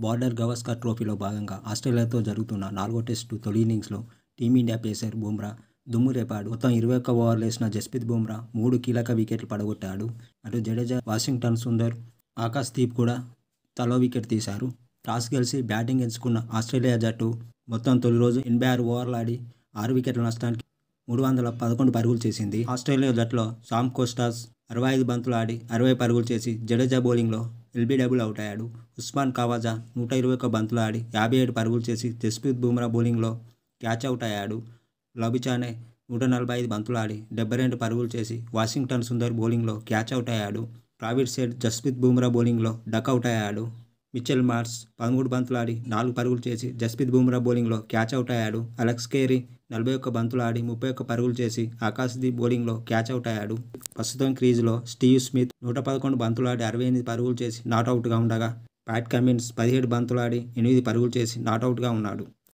Border Gavaskar ట్రోఫీలో భాగంగా ఆస్ట్రేలియాతో జరుగుతున్న 4వ టెస్టు తొలి ఇన్నింగ్స్లో టీమిండియా పేసర్ బుమ్రా దుమ్ము రేపాడు. మొత్తం 21 ఓవర్లు వేసిన జస్ప్రీత్ బుమ్రా 3 కీలక వికెట్లు పడగొట్టాడు. అటు జడేజా, వాషింగ్టన్ సుందర్, ఆకాశ్దీప్ కూడా తలో వికెట్ తీశారు. టాస్ గెలిచి బ్యాటింగ్ ఎంచుకున్న ఆస్ట్రేలియా జట్టు మొత్తం తొలి రోజు 86 ఓవర్లు ఆడి 6 వికెట్ల నష్టానికి 311 పరుగులు చేసింది. ఆస్ట్రేలియా జట్టులో సామ్ కోస్టాస్ 65 బంతులు ఆడి 60 పరుగులు చేసి జడేజా బౌలింగ్లో ఎల్బీడబ్ల్యూ అవుట్ అయ్యాడు. ఉస్మాన్ ఖవాజా 121 బంతులు ఆడి 57 పరుగులు చేసి జస్ప్రీత్ బుమ్రా బౌలింగ్లో క్యాచ్ అవుట్ అయ్యాడు. లబుచానే 145 బంతులు ఆడి 72 పరుగులు చేసి వాషింగ్టన్ సుందర్ బౌలింగ్లో క్యాచ్ అవుట్ అయ్యాడు. ట్రావిస్ హెడ్ జస్ప్రీత్ బుమ్రా బౌలింగ్లో డకౌట్ అయ్యాడు. మిచెల్ మార్ష్ 13 బంతులు ఆడి 4 పరుగులు చేసి జస్ప్రీత్ బుమ్రా బౌలింగ్లో క్యాచ్ అవుట్ అయ్యాడు. అలెక్స్ కేరీ 41 బంతులు ఆడి 31 పరుగులు చేసి ఆకాశ్దీప్ బౌలింగ్లో క్యాచ్ అవుట్ అయ్యాడు. ప్రస్తుతం క్రీజులో స్టీవ్ స్మిత్ 111 బంతులు ఆడి 68 పరుగులు చేసి నాట్అవుట్గా ఉండగా, ప్యాట్ కమిన్స్ 17 బంతులు ఆడి 8 పరుగులు చేసి నాట్అవుట్గా ఉన్నాడు.